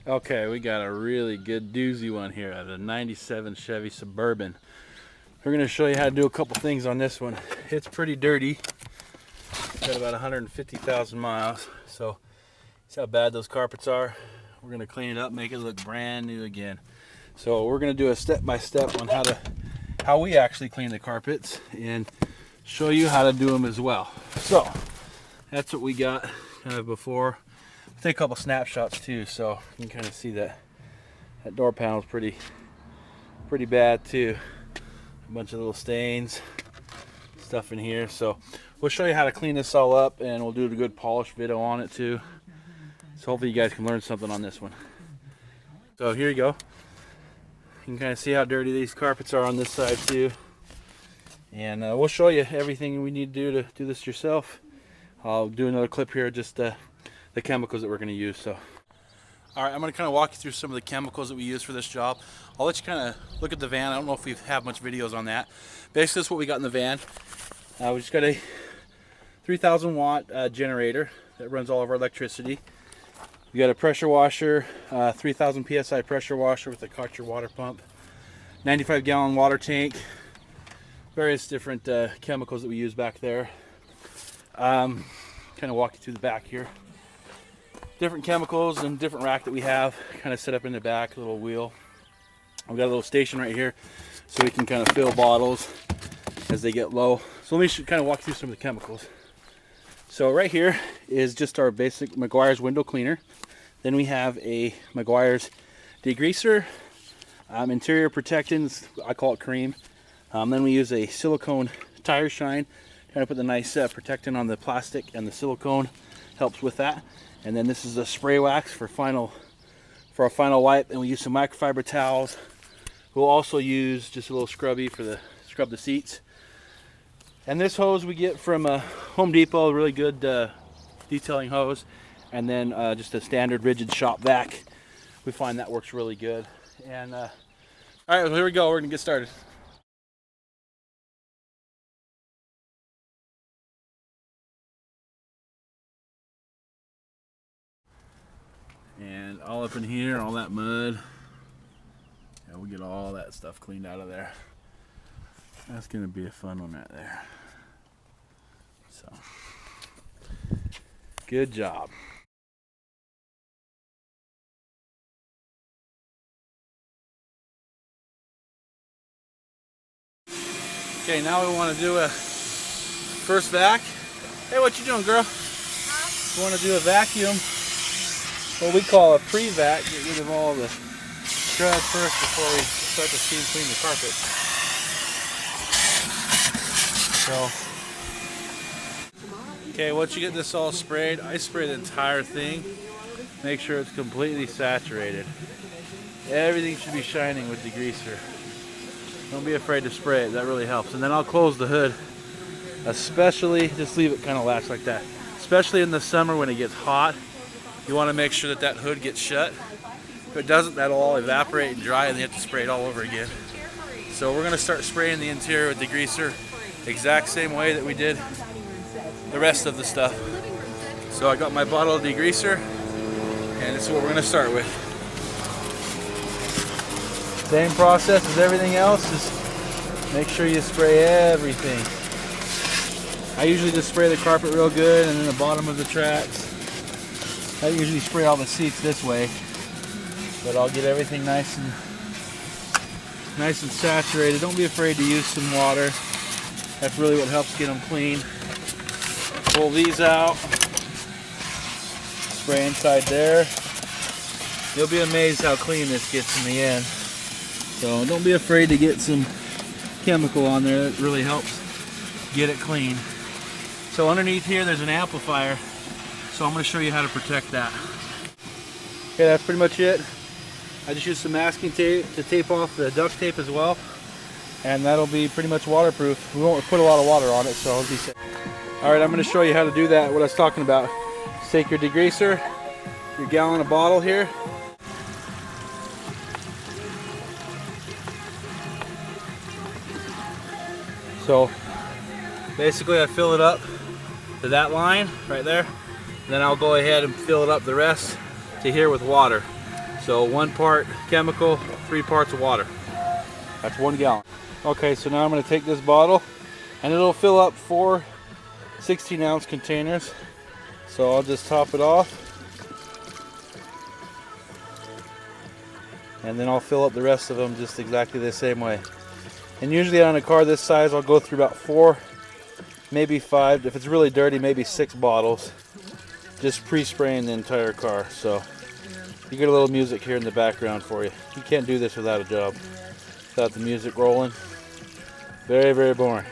Okay, we got a really good doozy one here out of a 97 Chevy Suburban. We're going to show you how to do a couple things on this one. It's pretty dirty. It's got about 150,000 miles. So see how bad those carpets are? We're going to clean it up, make it look brand new again. So we're going to do a step-by-step on how we actually clean the carpets and show you how to do them as well. So that's what we got kind of before. Take a couple snapshots too, so you can kind of see that door panel is pretty bad too. A bunch of little stains, stuff in here. So we'll show you how to clean this all up, and we'll do a good polish video on it too. So hopefully you guys can learn something on this one. So here you go. You can kind of see how dirty these carpets are on this side too. And we'll show you everything we need to do this yourself. I'll do another clip here, just the chemicals that we're going to use. So, all right, I'm going to kind of walk you through some of the chemicals that we use for this job. I'll let you kind of look at the van. I don't know if we have much videos on that. Basically, this is what we got in the van. We just got a 3,000 watt generator that runs all of our electricity. We got a pressure washer, 3,000 psi pressure washer with a Karcher water pump, 95 gallon water tank, various different chemicals that we use back there. Kind of walk you through the back here. Different chemicals and different rack that we have kind of set up in the back, a little wheel. We've got a little station right here so we can kind of fill bottles as they get low. So let me kind of walk through some of the chemicals. So right here is just our basic Meguiar's window cleaner. Then we have a Meguiar's degreaser, interior protectants, I call it cream. Then we use a silicone tire shine, trying to put the nice protectant on the plastic, and the silicone helps with that. And then this is a spray wax for our final wipe, and we use some microfiber towels. We'll also use just a little scrubby for scrub the seats. And this hose we get from Home Depot, a really good detailing hose. And then just a standard rigid shop vac. We find that works really good. And all right, well, here we go. We're gonna get started. And all up in here, all that mud. Yeah, we'll get all that stuff cleaned out of there. That's gonna be a fun one right there. So, good job. Okay, now we want to do a first vac. Hey, what you doing, girl? We want to do a vacuum. What we call a pre-vac, get rid of all the crud first before we start to steam clean the carpet. So, okay, once you get this all sprayed, I spray the entire thing. Make sure it's completely saturated. Everything should be shining with degreaser. Don't be afraid to spray it, that really helps. And then I'll close the hood, especially, just leave it kind of latched like that. Especially in the summer when it gets hot. You want to make sure that that hood gets shut. If it doesn't, that'll all evaporate and dry, and you have to spray it all over again. So we're going to start spraying the interior with degreaser exact same way that we did the rest of the stuff. So I got my bottle of degreaser, and this is what we're going to start with. Same process as everything else, just make sure you spray everything. I usually just spray the carpet real good, and then the bottom of the tracks. I usually spray all the seats this way, but I'll get everything nice and saturated. Don't be afraid to use some water. That's really what helps get them clean. Pull these out, spray inside there. You'll be amazed how clean this gets in the end. So don't be afraid to get some chemical on there. That really helps get it clean. So underneath here there's an amplifier. So I'm going to show you how to protect that. Okay, that's pretty much it. I just used some masking tape to tape off the duct tape as well. And that'll be pretty much waterproof. We won't put a lot of water on it, so it'll be safe. Alright, I'm going to show you how to do that, what I was talking about. Just take your degreaser, your gallon of bottle here. So basically I fill it up to that line right there. Then I'll go ahead and fill it up the rest to here with water. So 1 part chemical, 3 parts of water. That's 1 gallon. Okay, so now I'm going to take this bottle and it'll fill up 4 16-ounce containers. So I'll just top it off. And then I'll fill up the rest of them just exactly the same way. And usually on a car this size, I'll go through about 4, maybe 5. If it's really dirty, maybe 6 bottles. Just pre-spraying the entire car. So you get a little music here in the background for you. You can't do this without a job, without the music rolling. Very, very boring.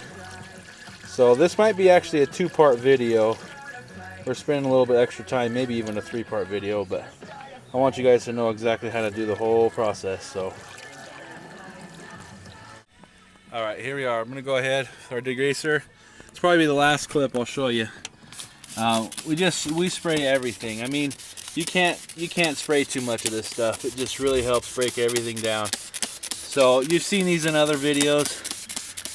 So this might be actually a 2-part video. We're spending a little bit extra time, maybe even a 3-part video, but I want you guys to know exactly how to do the whole process. So, all right, here we are. I'm gonna go ahead with our degreaser. It's probably the last clip I'll show you. We spray everything. I mean, you can't spray too much of this stuff. It just really helps break everything down. So you've seen these in other videos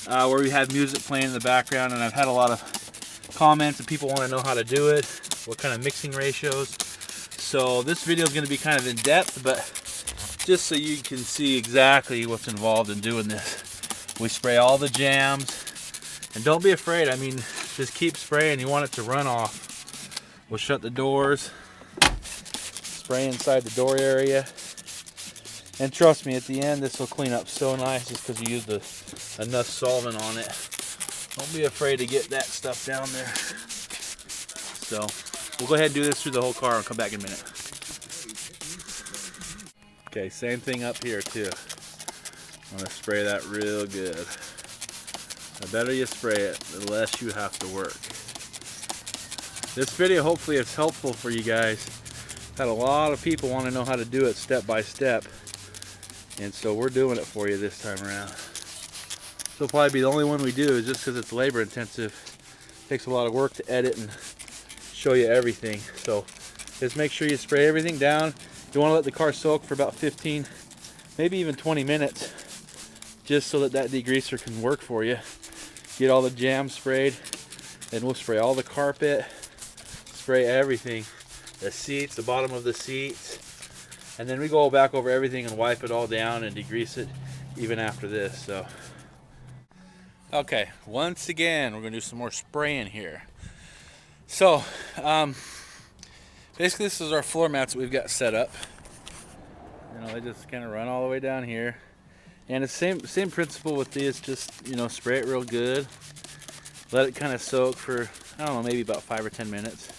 where we have music playing in the background, and I've had a lot of comments and people want to know how to do it, what kind of mixing ratios. So this video is going to be kind of in depth, but just so you can see exactly what's involved in doing this. We spray all the jams, and don't be afraid. I mean, just keep spraying. You want it to run off. We'll shut the doors, spray inside the door area, and trust me, at the end this will clean up so nice just because you used enough solvent on it. Don't be afraid to get that stuff down there. So we'll go ahead and do this through the whole car and come back in a minute. Okay, same thing up here too. I'm gonna spray that real good. The better you spray it, the less you have to work. This video hopefully is helpful for you guys. Had a lot of people want to know how to do it step by step, and so we're doing it for you this time around. This will probably be the only one we do, is just because it's labor intensive. It takes a lot of work to edit and show you everything. So just make sure you spray everything down. You want to let the car soak for about 15, maybe even 20 minutes, just so that degreaser can work for you. Get all the jam sprayed, and we'll spray all the carpet, spray everything, the seats, the bottom of the seats, and then we go back over everything and wipe it all down and degrease it even after this. So okay, once again we're gonna do some more spraying here. So basically this is our floor mats that we've got set up. You know, they just kind of run all the way down here. And it's same principle with these, just, you know, spray it real good. Let it kind of soak for, I don't know, maybe about 5 or 10 minutes.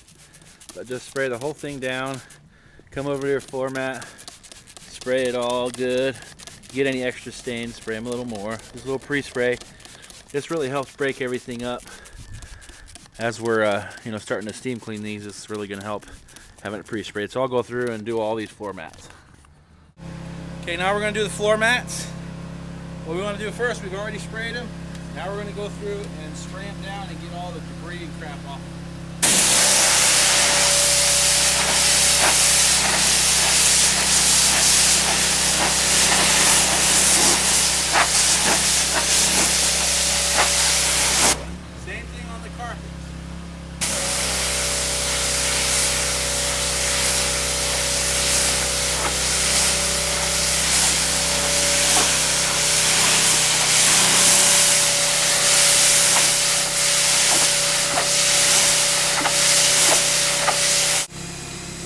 But just spray the whole thing down. Come over to your floor mat, spray it all good. Get any extra stains, spray them a little more. Just a little pre-spray. This really helps break everything up. As we're you know, starting to steam clean these, it's really going to help having it pre-sprayed. So I'll go through and do all these floor mats. Okay, now we're going to do the floor mats. What we want to do first, we've already sprayed them. Now we're going to go through and spray them down and get all the debris and crap off. Same thing on the carpet.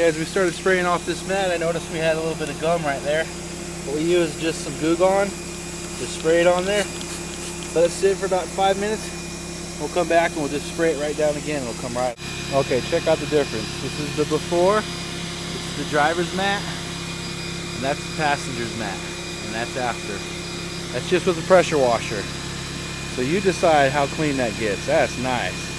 As we started spraying off this mat, I noticed we had a little bit of gum right there. What we used just some Goo Gone, just spray it on there. Let it sit for about 5 minutes. We'll come back and we'll just spray it right down again. It'll come right. Okay, check out the difference. This is the before, this is the driver's mat, and that's the passenger's mat, and that's after. That's just with the pressure washer. So you decide how clean that gets. That's nice.